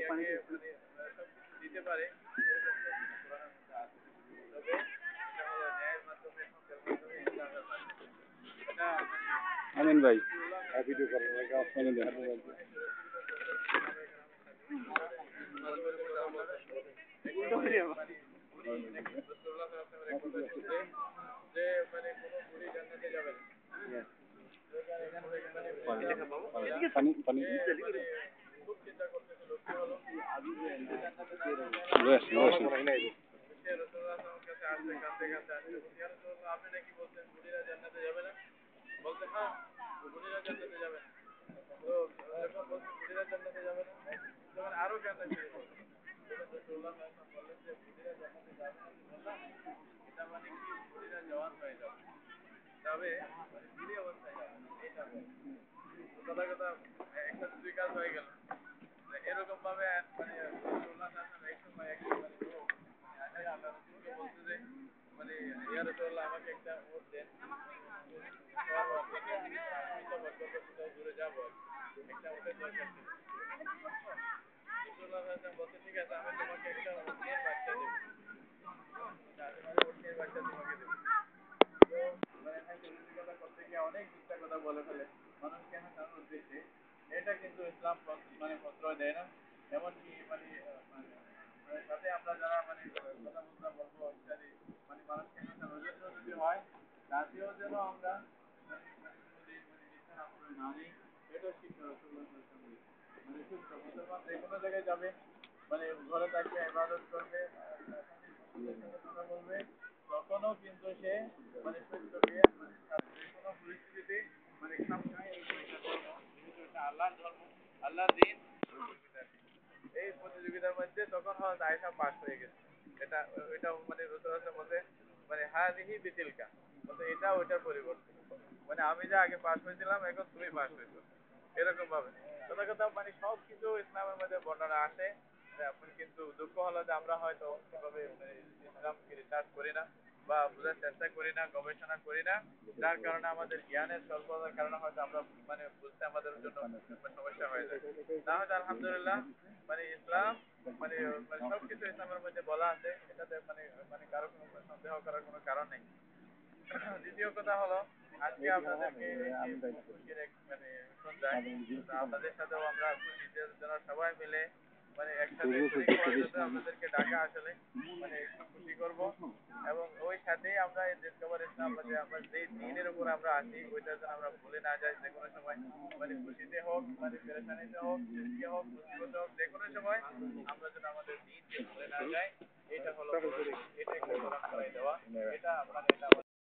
দুনিয়াকে মানে সবকিছু দিতে পারে এরকম সবকিছু কোরআনের মধ্যে আছে। তবে এটা হলো ন্যায়ের মাধ্যমে হকের মাধ্যমে ইসলামের মাধ্যমে এটা আমিন ভাই ভিডিও করেন যে মানে কোনো বুড়ি জান্নাতে যাবে না পানি পানি খুব চিন্তা করতেছিল কি হলো জান্নাতে না সে রাসূলুল্লাহ সাল্লাল্লাহু আলাইহি ওয়াসাল্লামের কাছে আসছে কাঁদতে কাঁদতে আসছে ইয়া রাসূলুল্লাহ আপনি নাকি বলছেন বুড়িরা জান্নাতে যাবে না বলতে হ্যাঁ বুড়িরা জান্নাতে যাবে না তো যখন বলছে বুড়িরা জান্নাতে যাবে না তখন আরো কান্না শুরু করলো তখন রাসূলুল্লাহ সাল্লাল্লাহু আলাইহি ওয়াসাল্লাম বললেন যে বুড়িরা জান্নাতে যাবে না বললাম এটা মানে কি বুড়িরা জওয়ান হয়ে যাবে তবে মানে বুড়ি অবস্থায় যাবে এটা কথা কথা একটা দুই কাজ হয়ে গেল এরকম ভাবে মানে রাসূলুল্লাহ সাল্লাল্লাহু আলাইহি ওয়াসাল্লাম এক সময় এক মানে লোক আল্লাহ রাসূলকে বলতে যে মানে ইয়া রাসূলুল্লাহ আমাকে একটা ওট দেন দূরে যাবো একটা ওটের দরকার ছিল রাসূলুল্লাহ সাল্লাল্লাহু আলাইহি ওয়াসাল্লাম বলতে ঠিক আছে আমি তোমাকে একটা উটের বাচ্চা দেব উটের বাচ্চা তোমাকে দেব তো মানে কথা করতে গিয়ে অনেক মিথ্যা কথা বলে ফেলে মানুষকে হাসানোর উদ্দেশ্যে এটা কিন্তু ইসলাম মানে প্রশ্রয় দেয় না এমনকি মানে সাথে আমরা যারা মানে কথাবার্তা বলবো ইত্যাদি মানে মানুষকে হাসানোর জন্য যদি হয় তাতেও যেন আমরা মিথ্যা আশ্রয় না নিই এটা শিক্ষা রাসূলুল্লাহ সাল্লাল্লাহু আলাইহি ওয়াসাল্লাম মানে সুস্থ মুসলমান যে কোনো জায়গায় যাবে মানে ঘরে থাকবে ইবাদত করবে কথা বলবে তখনও কিন্তু সে মানে সত্যকে মানে যে কোনো পরিস্থিতিতে মানে খাপ খায় এবং এটা ধর্ম যেহেতু এটা আল্লাহর ধর্ম আল্লাহর দ্বীন এই প্রতিযোগিতার মধ্যে তখন হযরত আয়েশা পাস হয়ে গেছে এটা এটা মানে রাসূলুল্লাহ বলতে মানে হাযিহি বিতিলকা বলতে এটা ওটার পরিবর্তে মানে আমি যা আগে পাস হয়েছিলাম এখন তুমি পাস হয়েছো এরকম ভাবে কথা কথা মানে সব কিছু ইসলামের মধ্যে বর্ণনা আছে কিন্তু দুঃখ হলো যে আমরা হয়তো সেভাবে ইসলামকে রিসার্চ করি না বা বোঝার চেষ্টা করি না গবেষণা করি না যার কারণে আমাদের জ্ঞানের স্বল্পতার কারণে হয়তো আমরা মানে বুঝতে আমাদের জন্য সমস্যা হয়ে যায় না হয়তো আলহামদুলিল্লাহ মানে ইসলাম মানে মানে সবকিছু ইসলামের মধ্যে বলা আছে এটাতে মানে মানে কারো কোনো সন্দেহ করার কোনো কারণ নেই দ্বিতীয় কথা হলো আজকে আপনাদেরকে খুশির এক মানে সন্ধ্যায় আপনাদের সাথেও আমরা খুশির জন্য সবাই মিলে মানে একসাথে শরীক হওয়ার জন্য আপনাদেরকে ডাকা আসলে মানে একটু খুশি করব এবং ওই সাথেই আমরা এই ডিসকভার ইসলাম যে আমরা যেই দিনের উপর আমরা আছি ওইটা যেন আমরা ভুলে না যাই যে কোনো সময় মানে খুশিতে হোক মানে পেরেশানিতে হোক রিস্কে হোক মুসিবতে হোক যে কোনো সময় আমরা যেন আমাদের দিনকে ভুলে না যাই এটা হলো এটা একটা কোরআন করাই দেওয়া এটা মানে এটা